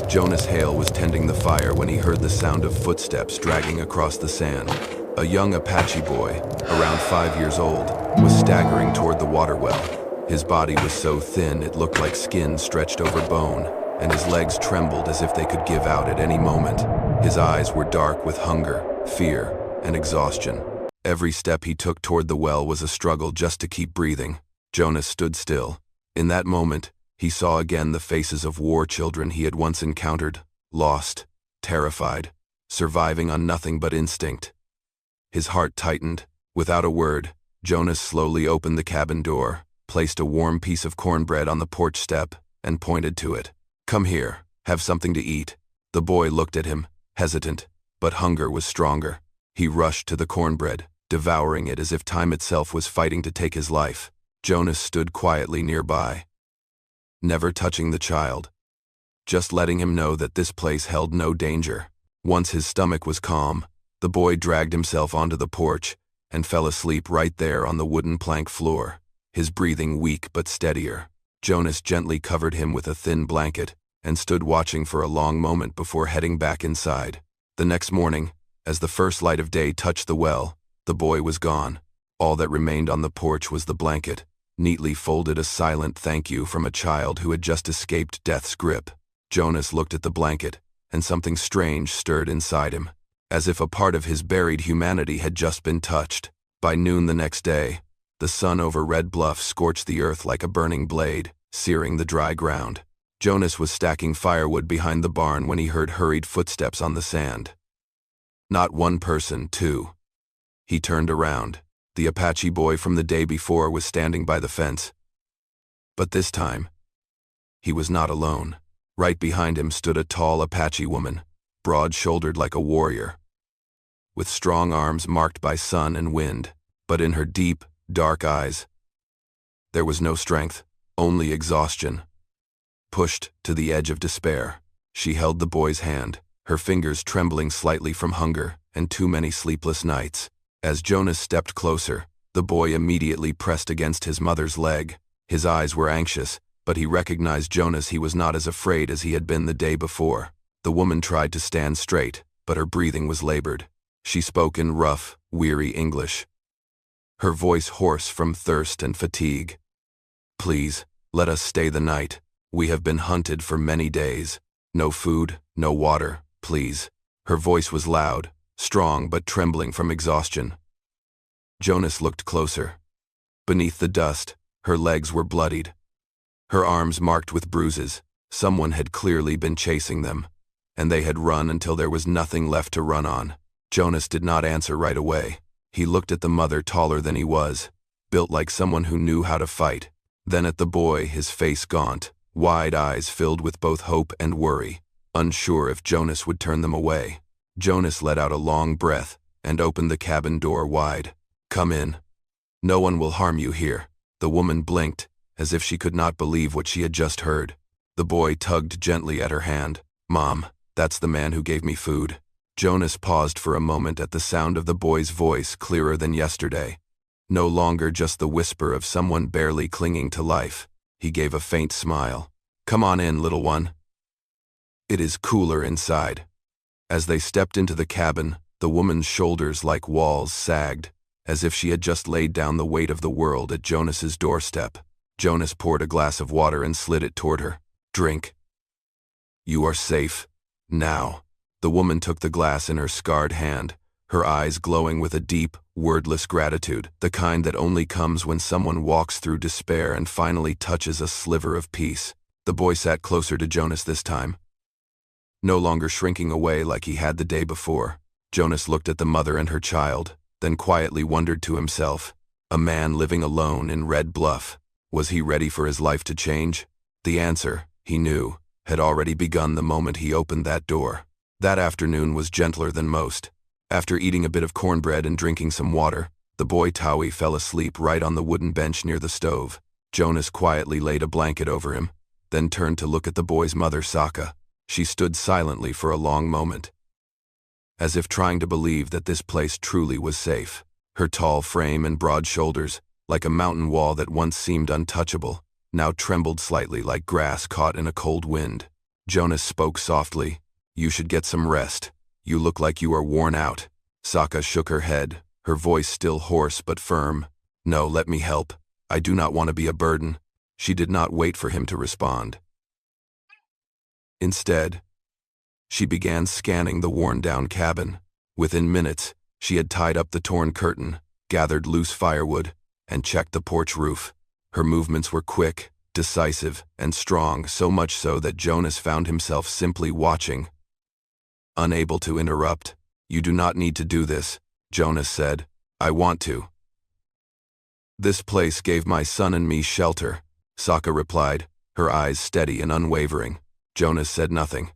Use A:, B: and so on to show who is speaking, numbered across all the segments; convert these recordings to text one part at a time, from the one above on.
A: Jonas Hale was tending the fire when he heard the sound of footsteps dragging across the sand. A young Apache boy, around 5 years old, was staggering toward the water well. His body was so thin it looked like skin stretched over bone, and his legs trembled as if they could give out at any moment. His eyes were dark with hunger, fear, and exhaustion. Every step he took toward the well was a struggle just to keep breathing. Jonas stood still. In that moment, he saw again the faces of war children he had once encountered, lost, terrified, surviving on nothing but instinct. His heart tightened. Without a word, Jonas slowly opened the cabin door, placed a warm piece of cornbread on the porch step, and pointed to it. "Come here, have something to eat." The boy looked at him, hesitant, but hunger was stronger. He rushed to the cornbread, devouring it as if time itself was fighting to take his life. Jonas stood quietly nearby, never touching the child, just letting him know that this place held no danger. Once his stomach was calm, the boy dragged himself onto the porch and fell asleep right there on the wooden plank floor, his breathing weak but steadier. Jonas gently covered him with a thin blanket and stood watching for a long moment before heading back inside. The next morning, as the first light of day touched the well, the boy was gone. All that remained on the porch was the blanket, neatly folded, a silent thank you from a child who had just escaped death's grip. Jonas looked at the blanket, and something strange stirred inside him, as if a part of his buried humanity had just been touched. By noon the next day, the sun over Red Bluff scorched the earth like a burning blade, searing the dry ground. Jonas was stacking firewood behind the barn when he heard hurried footsteps on the sand. Not one person, two. He turned around. The Apache boy from the day before was standing by the fence. But this time, he was not alone. Right behind him stood a tall Apache woman, broad-shouldered like a warrior, with strong arms marked by sun and wind, but in her deep, dark eyes, there was no strength, only exhaustion. Pushed to the edge of despair, she held the boy's hand, her fingers trembling slightly from hunger and too many sleepless nights. As Jonas stepped closer, the boy immediately pressed against his mother's leg. His eyes were anxious, but he recognized Jonas. He was not as afraid as he had been the day before. The woman tried to stand straight, but her breathing was labored. She spoke in rough, weary English, her voice hoarse from thirst and fatigue. "Please, let us stay the night. We have been hunted for many days. No food, no water, please." Her voice was loud, strong but trembling from exhaustion. Jonas looked closer. Beneath the dust, her legs were bloodied, her arms marked with bruises. Someone had clearly been chasing them, and they had run until there was nothing left to run on. Jonas did not answer right away. He looked at the mother, taller than he was, built like someone who knew how to fight. Then at the boy, his face gaunt, wide eyes filled with both hope and worry, unsure if Jonas would turn them away. Jonas let out a long breath and opened the cabin door wide. "Come in. No one will harm you here." The woman blinked, as if she could not believe what she had just heard. The boy tugged gently at her hand. "Mom, that's the man who gave me food." Jonas paused for a moment at the sound of the boy's voice, clearer than yesterday. No longer just the whisper of someone barely clinging to life. He gave a faint smile. "Come on in, little one. It is cooler inside." As they stepped into the cabin, the woman's shoulders like walls sagged, as if she had just laid down the weight of the world at Jonas's doorstep. Jonas poured a glass of water and slid it toward her. "Drink. You are safe. Now." The woman took the glass in her scarred hand, her eyes glowing with a deep, wordless gratitude, the kind that only comes when someone walks through despair and finally touches a sliver of peace. The boy sat closer to Jonas this time, no longer shrinking away like he had the day before. Jonas looked at the mother and her child, then quietly wondered to himself, a man living alone in Red Bluff, was he ready for his life to change? The answer, he knew, had already begun the moment he opened that door. That afternoon was gentler than most. After eating a bit of cornbread and drinking some water, the boy Tawi fell asleep right on the wooden bench near the stove. Jonas quietly laid a blanket over him, then turned to look at the boy's mother, Saka. She stood silently for a long moment, as if trying to believe that this place truly was safe. Her tall frame and broad shoulders, like a mountain wall that once seemed untouchable, now trembled slightly like grass caught in a cold wind. Jonas spoke softly. You should get some rest. You look like you are worn out. Sokka shook her head, her voice still hoarse but firm. No, let me help. I do not want to be a burden. She did not wait for him to respond. Instead, she began scanning the worn-down cabin. Within minutes, she had tied up the torn curtain, gathered loose firewood, and checked the porch roof. Her movements were quick, decisive, and strong, so much so that Jonas found himself simply watching, unable to interrupt. You do not need to do this, Jonas said. I want to. This place gave my son and me shelter, Sokka replied, her eyes steady and unwavering. Jonas said nothing.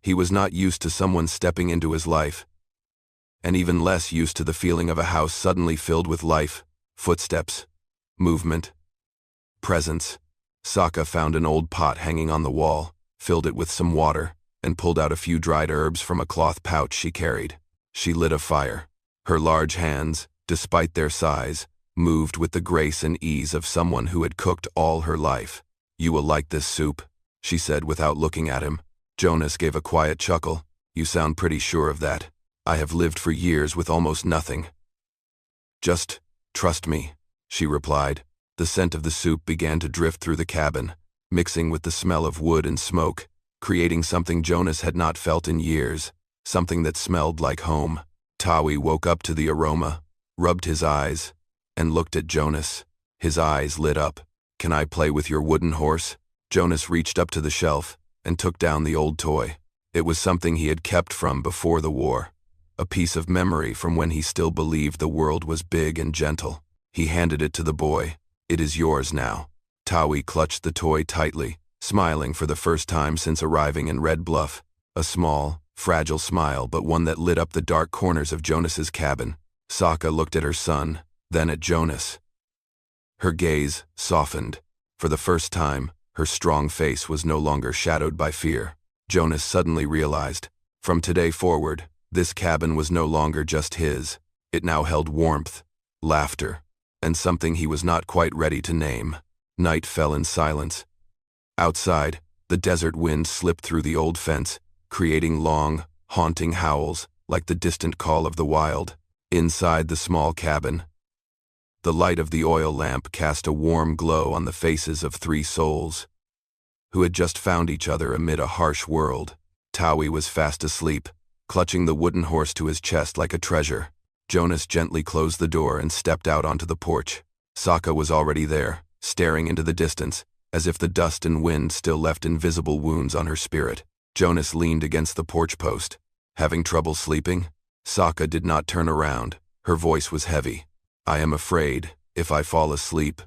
A: He was not used to someone stepping into his life, and even less used to the feeling of a house suddenly filled with life, footsteps, movement, presence. Sokka found an old pot hanging on the wall, filled it with some water, and pulled out a few dried herbs from a cloth pouch she carried. She lit a fire. Her large hands, despite their size, moved with the grace and ease of someone who had cooked all her life. You will like this soup, she said without looking at him. Jonas gave a quiet chuckle. You sound pretty sure of that. I have lived for years with almost nothing. Just trust me, she replied. The scent of the soup began to drift through the cabin, mixing with the smell of wood and smoke, creating something Jonas had not felt in years, something that smelled like home. Tawi woke up to the aroma, rubbed his eyes, and looked at Jonas. His eyes lit up. Can I play with your wooden horse? Jonas reached up to the shelf and took down the old toy. It was something he had kept from before the war, a piece of memory from when he still believed the world was big and gentle. He handed it to the boy. It is yours now. Tawi clutched the toy tightly, smiling for the first time since arriving in Red Bluff. A small, fragile smile, but one that lit up the dark corners of Jonas's cabin. Sokka looked at her son, then at Jonas. Her gaze softened. For the first time, her strong face was no longer shadowed by fear. Jonas suddenly realized, from today forward, this cabin was no longer just his. It now held warmth, laughter, and something he was not quite ready to name. Night fell in silence. Outside, the desert wind slipped through the old fence, creating long, haunting howls like the distant call of the wild. Inside the small cabin, the light of the oil lamp cast a warm glow on the faces of three souls who had just found each other amid a harsh world. Tawi was fast asleep, clutching the wooden horse to his chest like a treasure. Jonas gently closed the door and stepped out onto the porch. Sokka was already there, staring into the distance, as if the dust and wind still left invisible wounds on her spirit. Jonas leaned against the porch post. Having trouble sleeping? Sokka did not turn around. Her voice was heavy. I am afraid, if I fall asleep,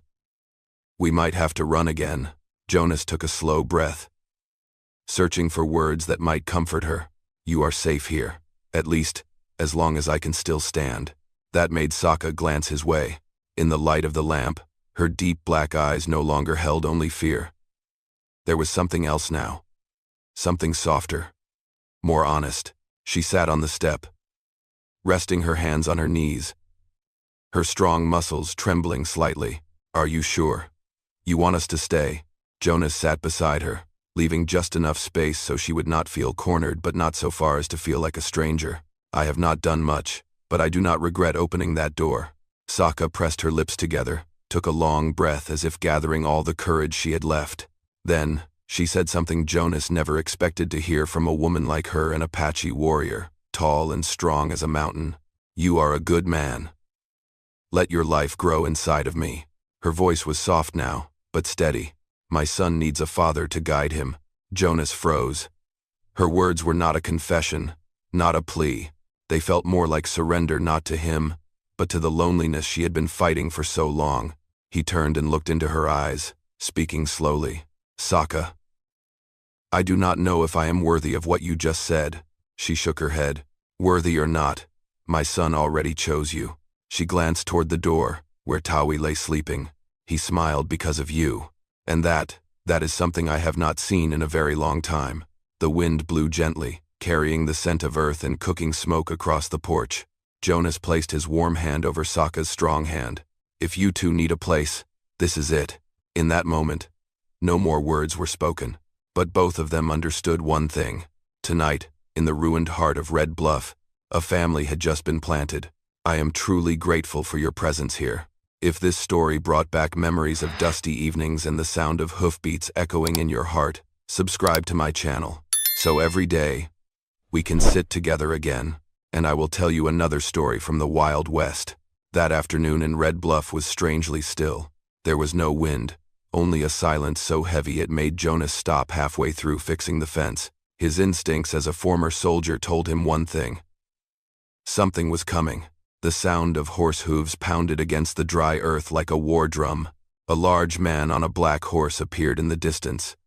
A: we might have to run again. Jonas took a slow breath, searching for words that might comfort her. You are safe here, at least, as long as I can still stand. That made Sokka glance his way. In the light of the lamp, her deep black eyes no longer held only fear. There was something else now. Something softer, more honest. She sat on the step, resting her hands on her knees, her strong muscles trembling slightly. Are you sure? You want us to stay? Jonas sat beside her, leaving just enough space so she would not feel cornered but not so far as to feel like a stranger. I have not done much, but I do not regret opening that door. Sokka pressed her lips together, took a long breath as if gathering all the courage she had left. Then, she said something Jonas never expected to hear from a woman like her, an Apache warrior, tall and strong as a mountain. You are a good man. Let your life grow inside of me. Her voice was soft now, but steady. My son needs a father to guide him. Jonas froze. Her words were not a confession, not a plea. They felt more like surrender, not to him, but to the loneliness she had been fighting for so long. He turned and looked into her eyes, speaking slowly. Sokka, I do not know if I am worthy of what you just said. She shook her head. Worthy or not, my son already chose you. She glanced toward the door, where Tawi lay sleeping. He smiled because of you. And that is something I have not seen in a very long time. The wind blew gently, carrying the scent of earth and cooking smoke across the porch. Jonas placed his warm hand over Sokka's strong hand. If you two need a place, this is it. In that moment, no more words were spoken, But both of them understood one thing. Tonight, in the ruined heart of Red Bluff, a family had just been planted. I am truly grateful for your presence here. If this story brought back memories of dusty evenings and the sound of hoofbeats echoing in your heart, subscribe to my channel. So every day, we can sit together again, and I will tell you another story from the Wild West. That afternoon in Red Bluff was strangely still. There was no wind, only a silence so heavy it made Jonas stop halfway through fixing the fence. His instincts as a former soldier told him one thing. Something was coming. The sound of horse hooves pounded against the dry earth like a war drum. A large man on a black horse appeared in the distance,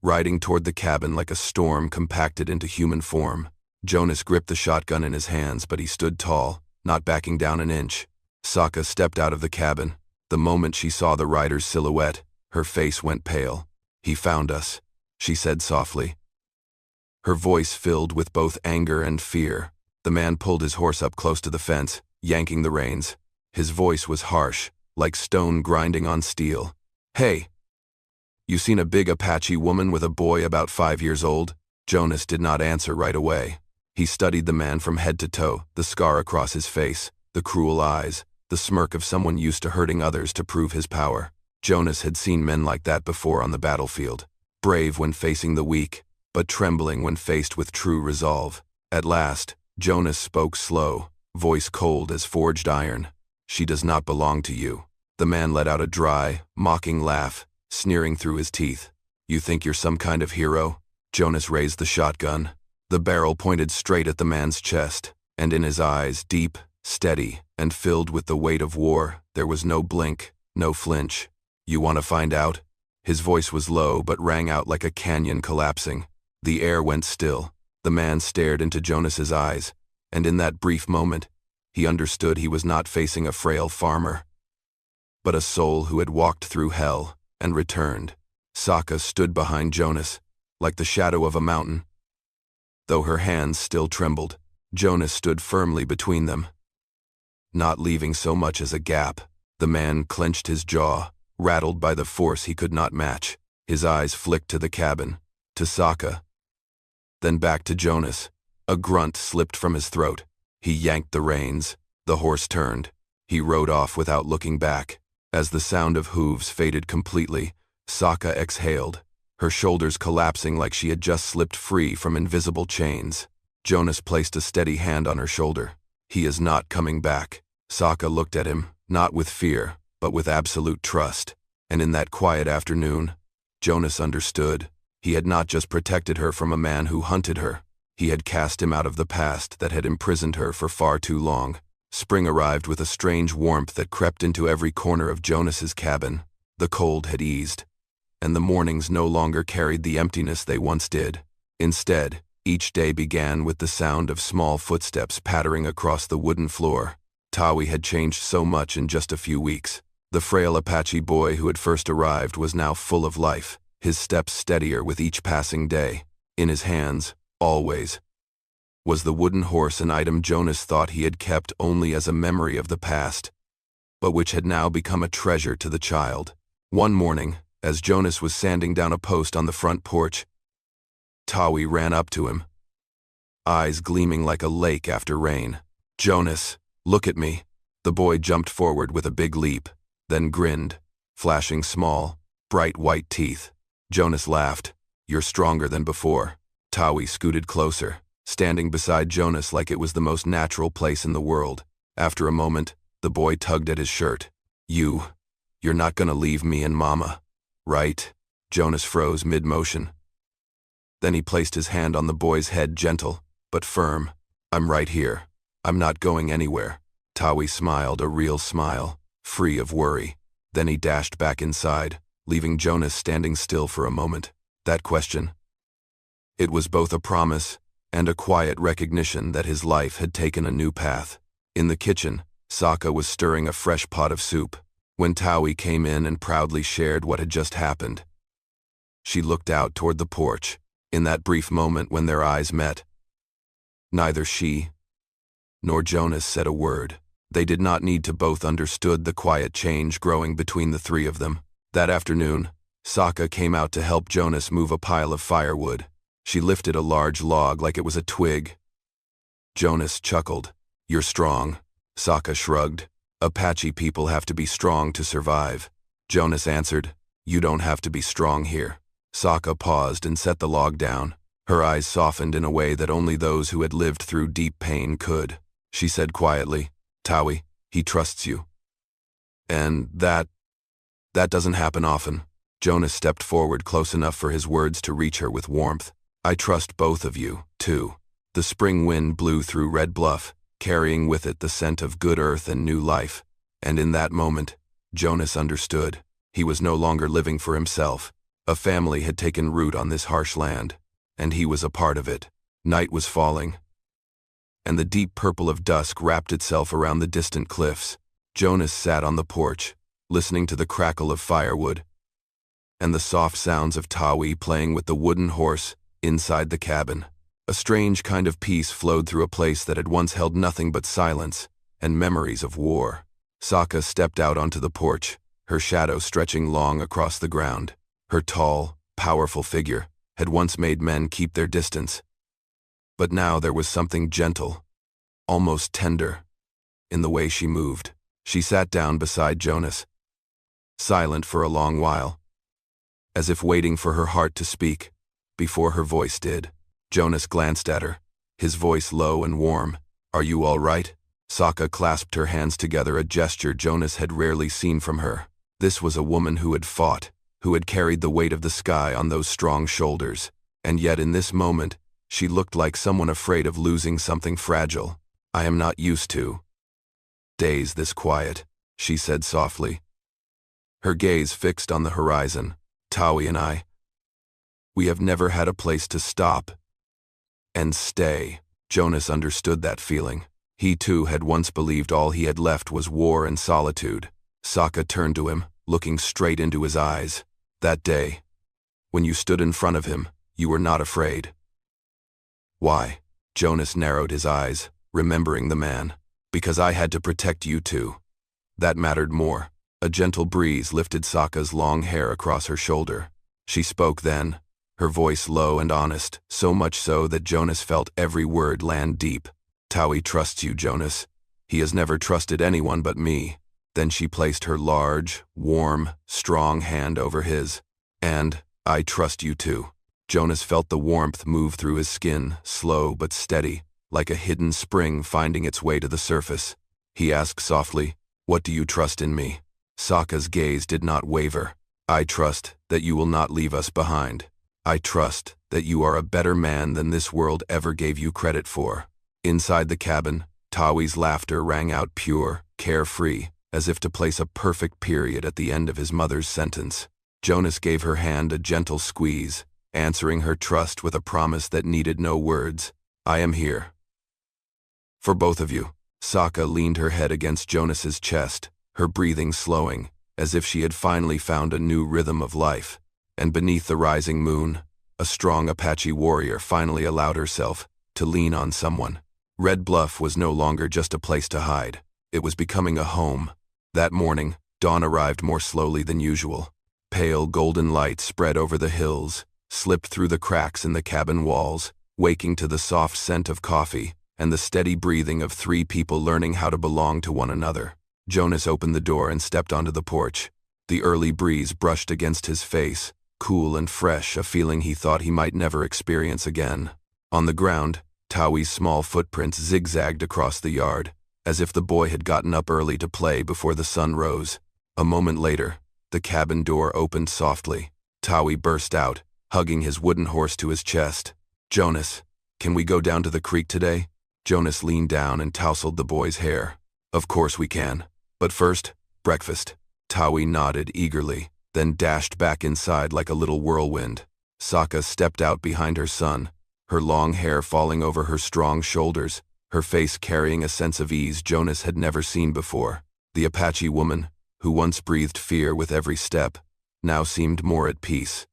A: riding toward the cabin like a storm compacted into human form. Jonas gripped the shotgun in his hands, but he stood tall, not backing down an inch. Sokka stepped out of the cabin. The moment she saw the rider's silhouette, her face went pale. "He found us," she said softly. Her voice filled with both anger and fear. The man pulled his horse up close to the fence, yanking the reins. His voice was harsh, like stone grinding on steel. "Hey, you seen a big Apache woman with a boy about 5 years old?" Jonas did not answer right away. He studied the man from head to toe, the scar across his face, the cruel eyes, the smirk of someone used to hurting others to prove his power. Jonas had seen men like that before on the battlefield, brave when facing the weak, but trembling when faced with true resolve. At last, Jonas spoke slow, voice cold as forged iron. "She does not belong to you." The man let out a dry, mocking laugh, sneering through his teeth. "You think you're some kind of hero?" Jonas raised the shotgun. The barrel pointed straight at the man's chest, and in his eyes, deep, steady, and filled with the weight of war, there was no blink, no flinch. "You want to find out?" His voice was low but rang out like a canyon collapsing. The air went still. The man stared into Jonas's eyes, and in that brief moment, he understood he was not facing a frail farmer, but a soul who had walked through hell and returned. Sokka stood behind Jonas, like the shadow of a mountain. Though her hands still trembled, Jonas stood firmly between them, not leaving so much as a gap. The man clenched his jaw, rattled by the force he could not match. His eyes flicked to the cabin, to Sokka, then back to Jonas. A grunt slipped from his throat. He yanked the reins. The horse turned. He rode off without looking back. As the sound of hooves faded completely, Sokka exhaled, her shoulders collapsing like she had just slipped free from invisible chains. Jonas placed a steady hand on her shoulder. "He is not coming back." Sokka looked at him, not with fear, but with absolute trust. And in that quiet afternoon, Jonas understood. He had not just protected her from a man who hunted her. He had cast him out of the past that had imprisoned her for far too long. Spring arrived with a strange warmth that crept into every corner of Jonas's cabin. The cold had eased, and the mornings no longer carried the emptiness they once did. Instead, each day began with the sound of small footsteps pattering across the wooden floor. Tawi had changed so much in just a few weeks. The frail Apache boy who had first arrived was now full of life, his steps steadier with each passing day. In his hands, always, was the wooden horse, an item Jonas thought he had kept only as a memory of the past, but which had now become a treasure to the child. One morning, as Jonas was sanding down a post on the front porch, Tawi ran up to him, eyes gleaming like a lake after rain. "Jonas, look at me." The boy jumped forward with a big leap, then grinned, flashing small, bright white teeth. Jonas laughed. "You're stronger than before." Tawi scooted closer, standing beside Jonas like it was the most natural place in the world. After a moment, the boy tugged at his shirt. You're not gonna leave me and Mama, right?" Jonas froze mid-motion. Then he placed his hand on the boy's head, gentle, but firm. "I'm right here. I'm not going anywhere." Tawi smiled, a real smile, free of worry. Then he dashed back inside, leaving Jonas standing still for a moment. That question. It was both a promise and a quiet recognition that his life had taken a new path. In the kitchen, Sokka was stirring a fresh pot of soup. When Tawi came in and proudly shared what had just happened, she looked out toward the porch. In that brief moment when their eyes met, neither she nor Jonas said a word. They did not need to. Both understood the quiet change growing between the three of them. That afternoon, Sokka came out to help Jonas move a pile of firewood. She lifted a large log like it was a twig. Jonas chuckled. "You're strong." Sokka shrugged. "Apache people have to be strong to survive." Jonas answered, "You don't have to be strong here." Sokka paused and set the log down. Her eyes softened in a way that only those who had lived through deep pain could. She said quietly, "Tawi, he trusts you." "And that doesn't happen often." Jonas stepped forward close enough for his words to reach her with warmth. "I trust both of you, too." The spring wind blew through Red Bluff, carrying with it the scent of good earth and new life. And in that moment, Jonas understood. He was no longer living for himself. A family had taken root on this harsh land, and he was a part of it. Night was falling, and the deep purple of dusk wrapped itself around the distant cliffs. Jonas sat on the porch, listening to the crackle of firewood and the soft sounds of Tawi playing with the wooden horse inside the cabin. A strange kind of peace flowed through a place that had once held nothing but silence and memories of war. Sokka stepped out onto the porch, her shadow stretching long across the ground. Her tall, powerful figure had once made men keep their distance. But now there was something gentle, almost tender, in the way she moved. She sat down beside Jonas, silent for a long while, as if waiting for her heart to speak, before her voice did. Jonas glanced at her, his voice low and warm. "Are you all right?" Sokka clasped her hands together, a gesture Jonas had rarely seen from her. This was a woman who had fought, who had carried the weight of the sky on those strong shoulders. And yet in this moment, she looked like someone afraid of losing something fragile. "I am not used to days this quiet," she said softly, her gaze fixed on the horizon. "Tawi and we have never had a place to stop and stay." Jonas understood that feeling. He too had once believed all he had left was war and solitude. Sokka turned to him, looking straight into his eyes. "That day, when you stood in front of him, you were not afraid." "Why?" Jonas narrowed his eyes, remembering the man. "Because I had to protect you too." That mattered more. A gentle breeze lifted Sokka's long hair across her shoulder. She spoke then, her voice low and honest, so much so that Jonas felt every word land deep. "Tawi trusts you, Jonas. He has never trusted anyone but me." Then she placed her large, warm, strong hand over his. "And I trust you too." Jonas felt the warmth move through his skin, slow but steady, like a hidden spring finding its way to the surface. He asked softly, "What do you trust in me?" Sokka's gaze did not waver. "I trust that you will not leave us behind. I trust that you are a better man than this world ever gave you credit for." Inside the cabin, Tawi's laughter rang out pure, carefree, as if to place a perfect period at the end of his mother's sentence. Jonas gave her hand a gentle squeeze, answering her trust with a promise that needed no words. "I am here for both of you." Sokka leaned her head against Jonas's chest, her breathing slowing, as if she had finally found a new rhythm of life. And beneath the rising moon, a strong Apache warrior finally allowed herself to lean on someone. Red Bluff was no longer just a place to hide. It was becoming a home. That morning, dawn arrived more slowly than usual. Pale golden light spread over the hills, slipped through the cracks in the cabin walls, waking to the soft scent of coffee and the steady breathing of three people learning how to belong to one another. Jonas opened the door and stepped onto the porch. The early breeze brushed against his face, cool and fresh, a feeling he thought he might never experience again. On the ground, Tawi's small footprints zigzagged across the yard, as if the boy had gotten up early to play before the sun rose. A moment later, the cabin door opened softly. Tawi burst out, hugging his wooden horse to his chest. "Jonas, can we go down to the creek today?" Jonas leaned down and tousled the boy's hair. "Of course we can. But first, breakfast." Tawi nodded eagerly, then dashed back inside like a little whirlwind. Sokka stepped out behind her son, her long hair falling over her strong shoulders, her face carrying a sense of ease Jonas had never seen before. The Apache woman, who once breathed fear with every step, now seemed more at peace.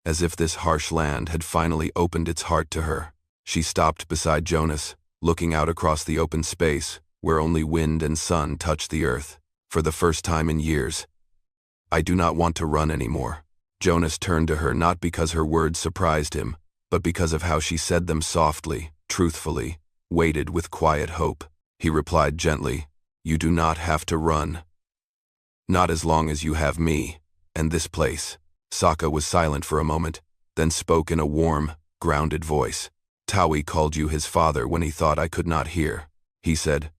A: As if this harsh land had finally opened its heart to her. She stopped beside Jonas, looking out across the open space, where only wind and sun touched the earth. "For the first time in years, I do not want to run anymore." Jonas turned to her not because her words surprised him, but because of how she said them softly, truthfully, weighted with quiet hope. He replied gently, "You do not have to run. Not as long as you have me, and this place." Sokka was silent for a moment, then spoke in a warm, grounded voice. "Taui called you his father when he thought I could not hear. He said,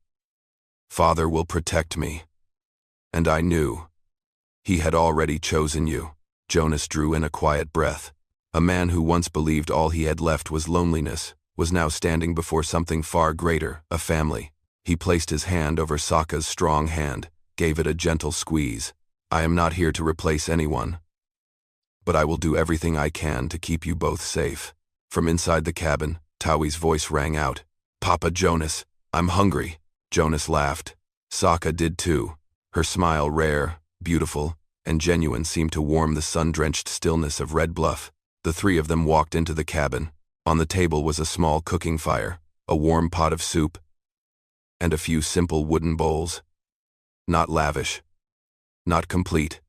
A: 'Father will protect me.' And I knew. He had already chosen you." Jonas drew in a quiet breath. A man who once believed all he had left was loneliness was now standing before something far greater, a family. He placed his hand over Sokka's strong hand, gave it a gentle squeeze. "I am not here to replace anyone, but I will do everything I can to keep you both safe." From inside the cabin, Taui's voice rang out, "Papa Jonas, I'm hungry." Jonas laughed. Sokka did too. Her smile, rare, beautiful, and genuine, seemed to warm the sun-drenched stillness of Red Bluff. The three of them walked into the cabin. On the table was a small cooking fire, a warm pot of soup, and a few simple wooden bowls. Not lavish, not complete,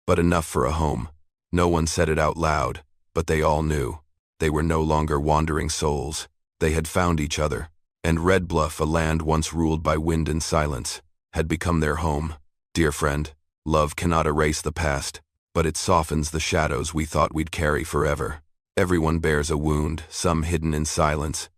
A: but enough for a home. No one said it out loud, but they all knew. They were no longer wandering souls. They had found each other, and Red Bluff, a land once ruled by wind and silence, had become their home. Dear friend, love cannot erase the past, but it softens the shadows we thought we'd carry forever. Everyone bears a wound, some hidden in silence,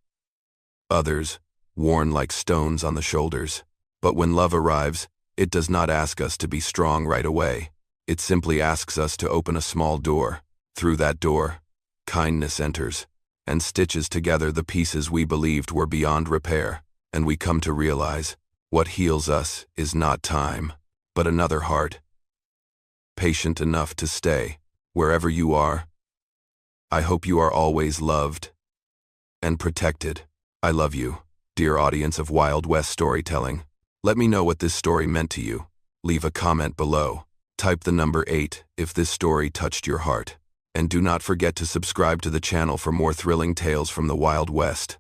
A: others worn like stones on the shoulders. But when love arrives, it does not ask us to be strong right away. It simply asks us to open a small door. Through that door, kindness enters, and stitches together the pieces we believed were beyond repair, and we come to realize what heals us is not time, but another heart, patient enough to stay. Wherever you are, I hope you are always loved and protected. I love you, dear audience of Wild West storytelling. Let me know what this story meant to you. Leave a comment below. Type the number 8 if this story touched your heart. And do not forget to subscribe to the channel for more thrilling tales from the Wild West.